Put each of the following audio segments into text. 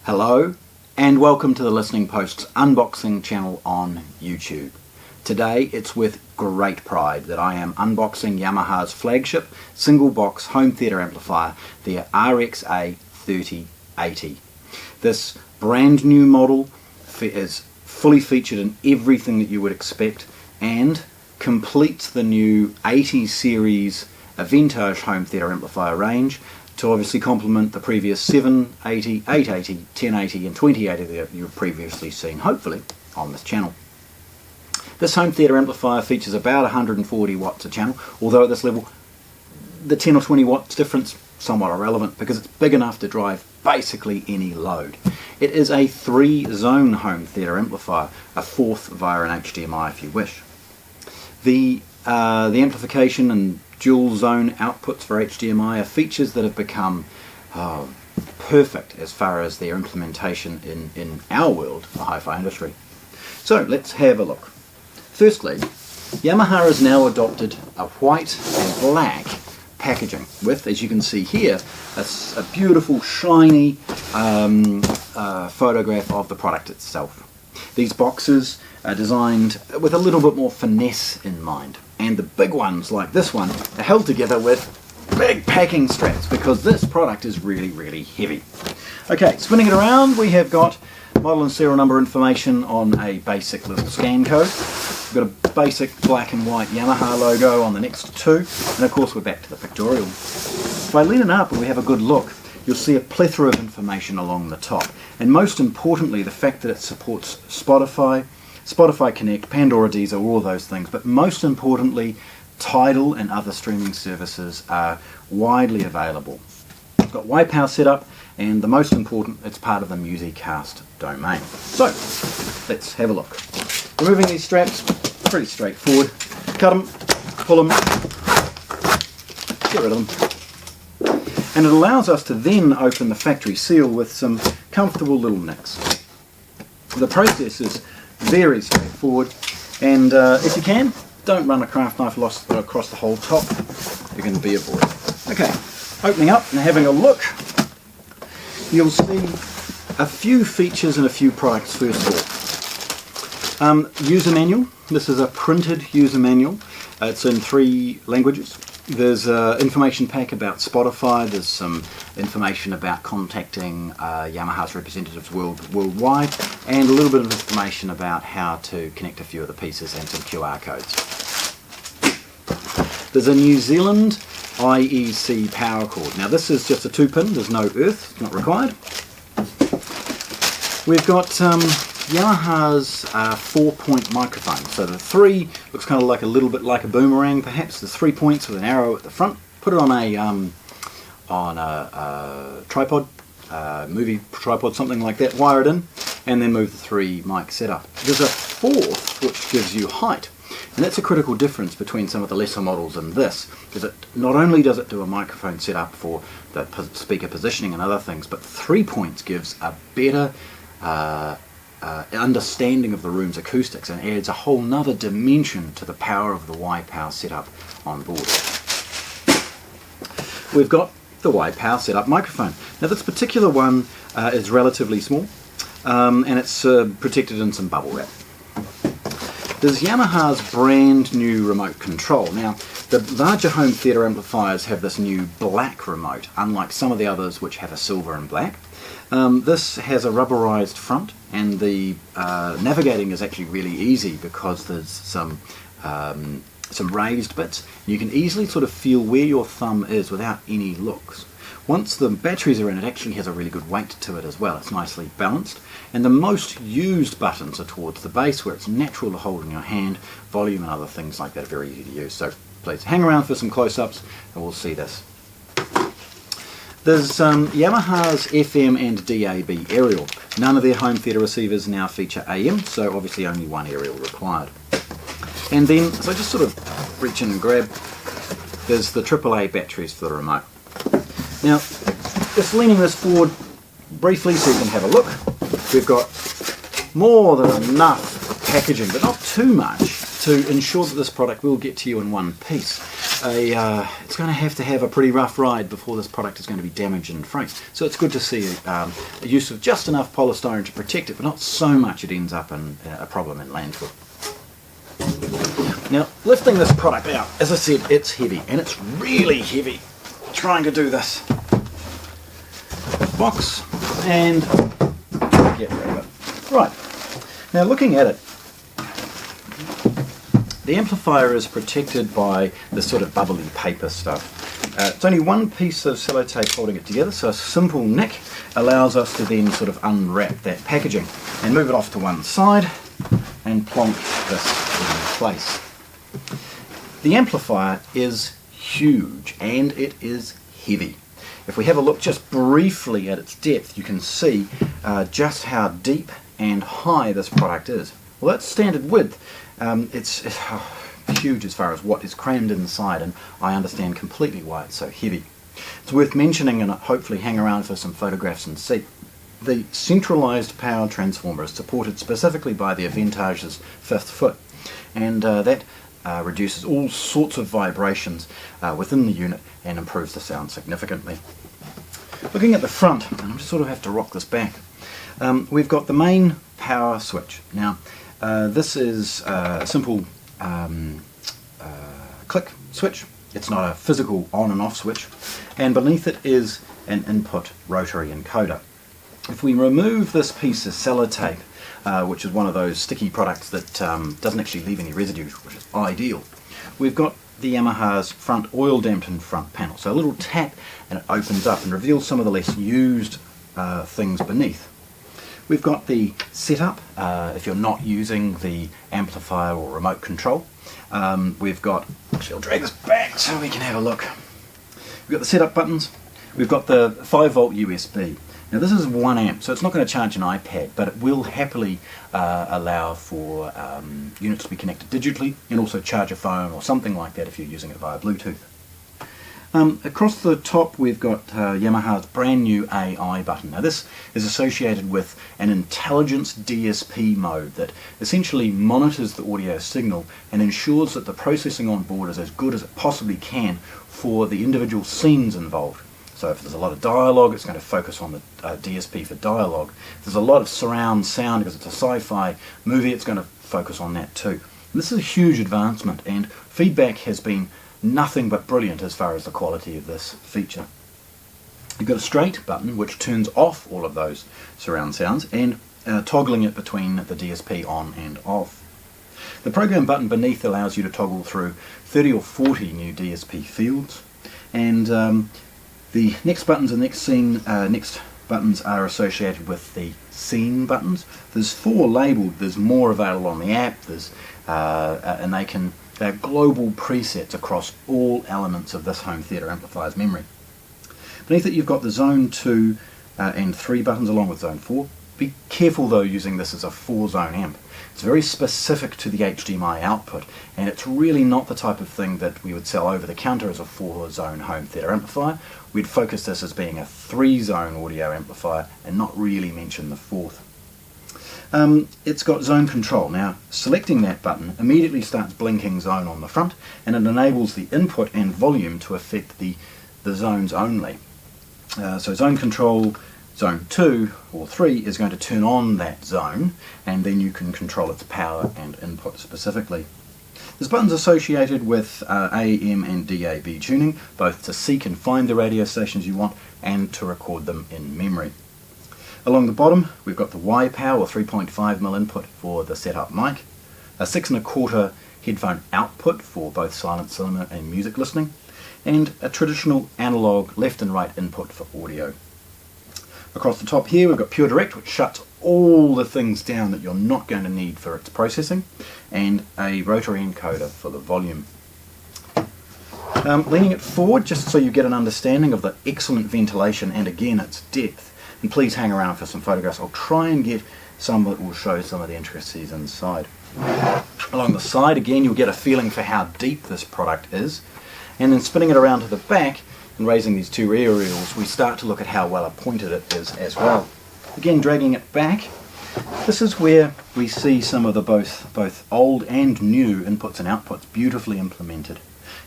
Hello and welcome to the Listening Post's unboxing channel on YouTube. Today it's with great pride that I am unboxing Yamaha's flagship single box home theatre amplifier, the RXA3080. This brand new model is fully featured in everything that you would expect and completes the new 80 series AVENTAGE home theatre amplifier range to obviously complement the previous 780, 880, 1080 and 2080 that you've previously seen, hopefully, on this channel. This home theatre amplifier features about 140 watts a channel, although at this level the 10 or 20 watts difference somewhat irrelevant because it's big enough to drive basically any load. It is a 3-zone home theatre amplifier, a fourth via an HDMI if you wish. The amplification and dual zone outputs for HDMI are features that have become perfect as far as their implementation in our world, the hi-fi industry. So let's have a look. Firstly, Yamaha has now adopted a white and black packaging with, as you can see here, a beautiful shiny photograph of the product itself. These boxes are designed with a little bit more finesse in mind, and the big ones like this one are held together with big packing straps because this product is really heavy. Okay, spinning it around, we have got model and serial number information on a basic little scan code. We've got a basic black and white Yamaha logo on the next two, and of course we're back to the pictorial. If I lean it up and we have a good look, you'll see a plethora of information along the top, and most importantly the fact that it supports Spotify Connect, Pandora, Deezer, all of those things, but most importantly Tidal and other streaming services are widely available. It's got Y-Power setup, and the most important, it's part of the Musicast domain. So let's have a look. Removing these straps, pretty straightforward. Cut them, pull them, get rid of them. And it allows us to then open the factory seal with some comfortable little nicks. The process is very straightforward, and if you can, don't run a craft knife across the whole top. You're going to be avoided. Okay, opening up and having a look, you'll see a few features and a few products first of all. User manual. This is a printed user manual. It's in 3 languages. There's information pack about Spotify, there's some information about contacting Yamaha's representatives worldwide, and a little bit of information about how to connect a few of the pieces and some QR codes. There's a New Zealand IEC power cord. Now this is just a 2-pin, there's no earth, it's not required. We've got Yamaha's 4-point microphone. So the 3 looks kind of like a little bit like a boomerang perhaps. There's 3 points with an arrow at the front. Put it on a tripod, movie tripod, something like that, wire it in, and then move the 3 mic setup. There's a 4th which gives you height. And that's a critical difference between some of the lesser models and this, because it not only does it do a microphone setup for the speaker positioning and other things, but 3 points gives a better understanding of the room's acoustics and adds a whole nother dimension to the power of the Y-Power setup on board. We've got the Y-Power setup microphone. Now this particular one is relatively small, and it's protected in some bubble wrap. There's Yamaha's brand new remote control. Now the larger home theatre amplifiers have this new black remote, unlike some of the others which have a silver and black. This has a rubberized front, and the navigating is actually really easy because there's some raised bits. You can easily sort of feel where your thumb is without any looks. Once the batteries are in, it actually has a really good weight to it as well. It's nicely balanced, and the most used buttons are towards the base where it's natural to hold in your hand. Volume and other things like that are very easy to use. So please hang around for some close-ups and we'll see this. There's Yamaha's FM and DAB aerial. None of their home theatre receivers now feature AM, so obviously only one aerial required. And then, so just sort of reach in and grab, there's the AAA batteries for the remote. Now, just leaning this forward briefly so you can have a look, we've got more than enough packaging, but not too much, to ensure that this product will get to you in one piece. it's going to have a pretty rough ride before this product is going to be damaged and frayed. So it's good to see a use of just enough polystyrene to protect it, but not so much it ends up in a problem in landfill. Now, lifting this product out, as I said, it's heavy, and it's really heavy. Trying to do this box and get rid of it. Right, now looking at it, the amplifier is protected by this sort of bubbly paper stuff. It's only one piece of sellotape holding it together, so a simple nick allows us to then sort of unwrap that packaging and move it off to one side and plonk this in place. The amplifier is huge and it is heavy. If we have a look just briefly at its depth, you can see just how deep and high this product is. Well, that's standard width. It's huge as far as what is crammed inside, and I understand completely why it's so heavy. It's worth mentioning, and hopefully hang around for some photographs and see. The centralised power transformer is supported specifically by the AVENTAGE's 5th foot, and that reduces all sorts of vibrations within the unit and improves the sound significantly. Looking at the front, and I just sort of have to rock this back, we've got the main power switch. Now, this is a simple click switch. It's not a physical on and off switch, and beneath it is an input rotary encoder. If we remove this piece of sellotape, which is one of those sticky products that doesn't actually leave any residue, which is ideal, we've got the Yamaha's front oil dampened front panel. So a little tap and it opens up and reveals some of the less used things beneath. We've got the setup, if you're not using the amplifier or remote control. We've got, actually I'll drag this back so we can have a look. We've got the setup buttons. We've got the 5 volt USB. Now this is 1 amp, so it's not going to charge an iPad, but it will happily allow for units to be connected digitally and also charge a phone or something like that if you're using it via Bluetooth. Across the top we've got Yamaha's brand new AI button. Now this is associated with an intelligence DSP mode that essentially monitors the audio signal and ensures that the processing on board is as good as it possibly can for the individual scenes involved. So if there's a lot of dialogue, it's going to focus on the DSP for dialogue. If there's a lot of surround sound because it's a sci-fi movie, it's going to focus on that too. And this is a huge advancement, and feedback has been nothing but brilliant as far as the quality of this feature. You've got a straight button which turns off all of those surround sounds and toggling it between the DSP on and off. The program button beneath allows you to toggle through 30 or 40 new DSP fields, and the next buttons and next buttons are associated with the scene buttons. There's 4 labelled. There's more available on the app. There's and they're global presets across all elements of this home theatre amplifier's memory. Beneath it you've got the Zone 2 and 3 buttons along with Zone 4. Be careful though using this as a 4-zone amp. It's very specific to the HDMI output, and it's really not the type of thing that we would sell over the counter as a 4-zone home theatre amplifier. We'd focus this as being a 3-zone audio amplifier and not really mention the 4th. It's got zone control. Now, selecting that button immediately starts blinking zone on the front, and it enables the input and volume to affect the zones only. So zone control, zone 2 or 3 is going to turn on that zone, and then you can control its power and input specifically. There's buttons associated with AM and DAB tuning, both to seek and find the radio stations you want and to record them in memory. Along the bottom we've got the Y-Power or 3.5mm input for the setup mic, a 6 1/4 headphone output for both silent cinema and music listening, and a traditional analog left and right input for audio. Across the top here we've got Pure Direct, which shuts all the things down that you're not going to need for its processing, and a rotary encoder for the volume. Leaning it forward just so you get an understanding of the excellent ventilation and again its depth, and please hang around for some photographs. I'll try and get some that will show some of the intricacies inside. Along the side again you'll get a feeling for how deep this product is, and then spinning it around to the back and raising these 2 rear wheels we start to look at how well appointed it is as well. Again, dragging it back, this is where we see some of the both old and new inputs and outputs beautifully implemented,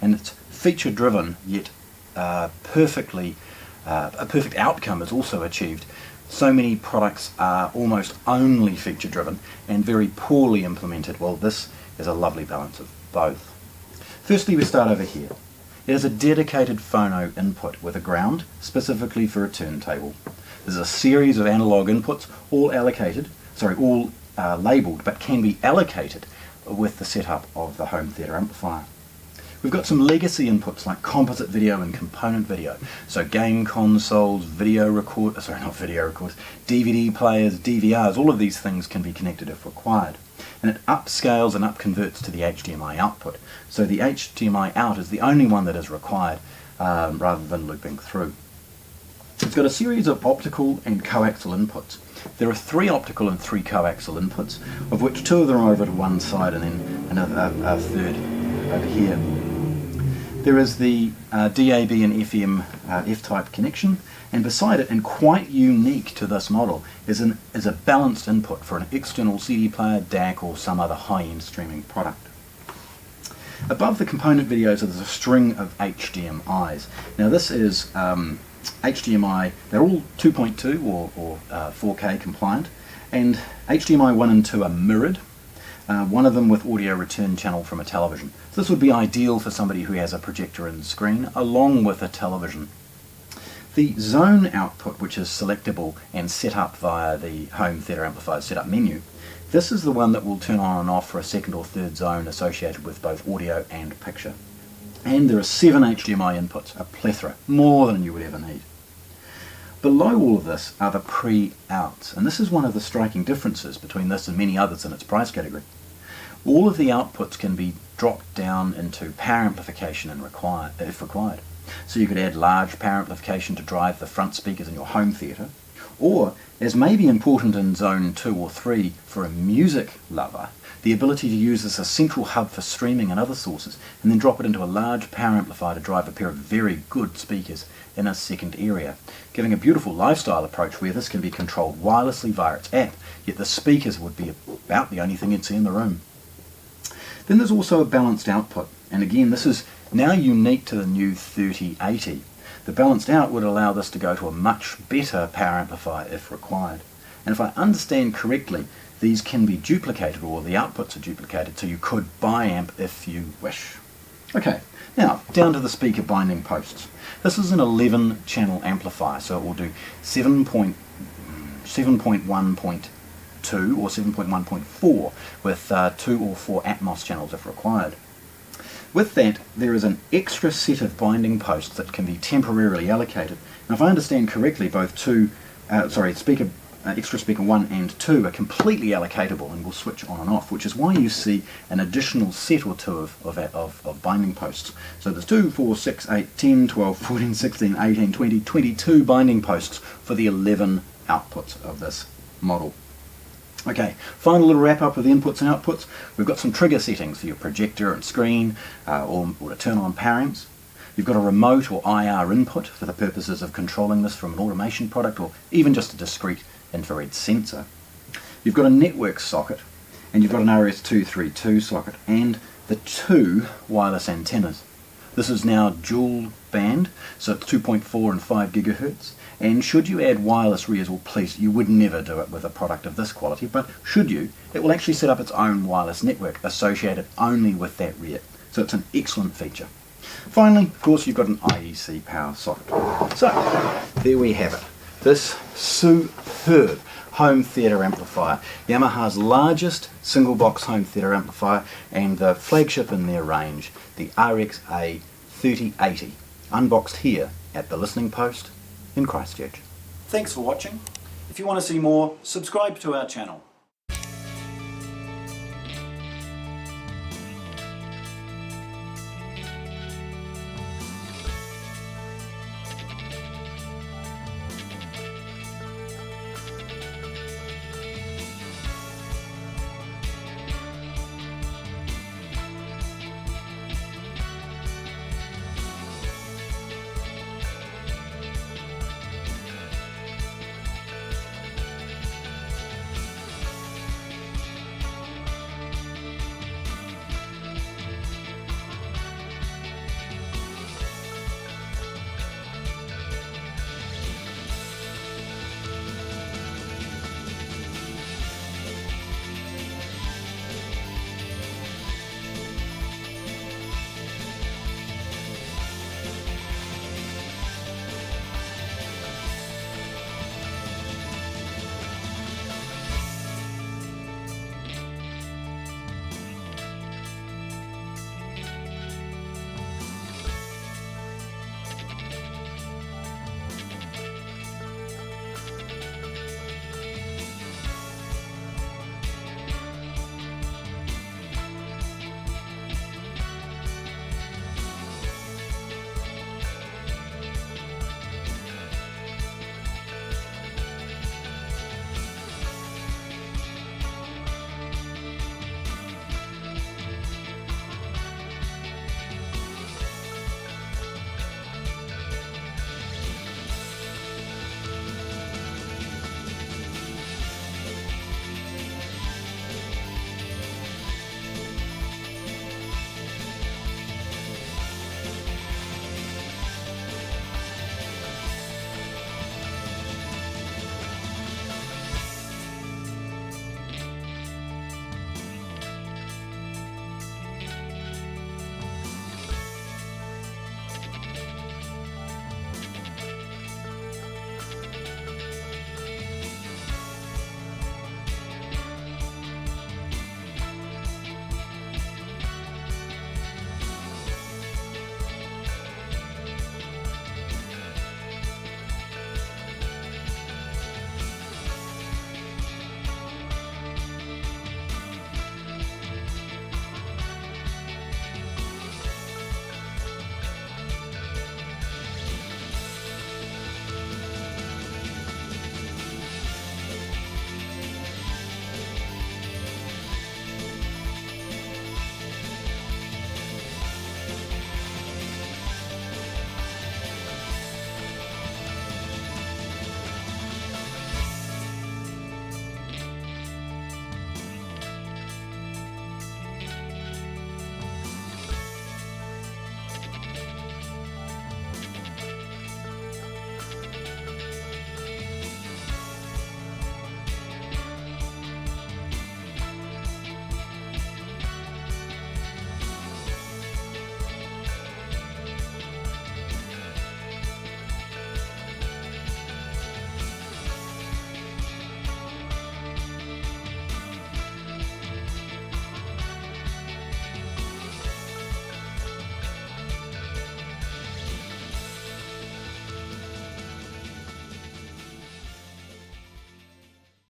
and it's feature driven, yet a perfect outcome is also achieved. So many products are almost only feature driven and very poorly implemented. Well, this is a lovely balance of both. Firstly, we start over here. It is a dedicated phono input with a ground specifically for a turntable. There's a series of analog inputs, all labelled, but can be allocated with the setup of the home theatre amplifier. We've got some legacy inputs like composite video and component video. So game consoles, DVD players, DVRs, all of these things can be connected if required. And it upscales and upconverts to the HDMI output. So the HDMI out is the only one that is required rather than looping through. It's got a series of optical and coaxial inputs. There are 3 optical and 3 coaxial inputs, of which 2 of them are over to one side and then a third over here. There is the DAB and FM F-type connection, and beside it, and quite unique to this model, is a balanced input for an external CD player, DAC, or some other high-end streaming product. Above the component videos there's a string of HDMIs. Now this is HDMI, they're all 2.2 or 4K compliant, and HDMI 1 and 2 are mirrored. One of them with audio return channel from a television. So this would be ideal for somebody who has a projector and screen along with a television. The zone output, which is selectable and set up via the home theatre amplifier setup menu, this is the one that will turn on and off for a second or third zone associated with both audio and picture. And there are 7 HDMI inputs, a plethora, more than you would ever need. Below all of this are the pre-outs, and this is one of the striking differences between this and many others in its price category. All of the outputs can be dropped down into power amplification if required. So you could add large power amplification to drive the front speakers in your home theatre, or, as may be important in zone 2 or 3 for a music lover, the ability to use this as a central hub for streaming and other sources, and then drop it into a large power amplifier to drive a pair of very good speakers in a second area, giving a beautiful lifestyle approach where this can be controlled wirelessly via its app, yet the speakers would be about the only thing you'd see in the room. Then there's also a balanced output, and again this is now unique to the new 3080. The balanced out would allow this to go to a much better power amplifier if required. And if I understand correctly, these can be duplicated, or the outputs are duplicated, so you could bi-amp if you wish. Okay, now down to the speaker binding posts. This is an 11 channel amplifier, so it will do 7.1.2 or 7.1.4 with 2 or 4 Atmos channels if required. With that, there is an extra set of binding posts that can be temporarily allocated. Now if I understand correctly, both extra speaker 1 and 2 are completely allocatable and will switch on and off, which is why you see an additional set or 2 of binding posts. So there's 2, 4, 6, 8, 10, 12, 14, 16, 18, 20, 22 binding posts for the 11 outputs of this model. Okay, final little wrap up of the inputs and outputs. We've got some trigger settings for your projector and screen, or to turn on power amps. You've got a remote or IR input for the purposes of controlling this from an automation product or even just a discrete infrared sensor. You've got a network socket, and you've got an RS232 socket, and the 2 wireless antennas. This is now dual band, so it's 2.4 and 5 gigahertz. And should you add wireless rears, well please, you would never do it with a product of this quality, but should you, it will actually set up its own wireless network associated only with that rear. So it's an excellent feature. Finally, of course, you've got an IEC power socket. So, there we have it. This superb home theatre amplifier, Yamaha's largest single box home theatre amplifier and the flagship in their range, the RXA3080, unboxed here at the Listening Post in Christchurch. Thanks for watching. If you want to see more, subscribe to our channel.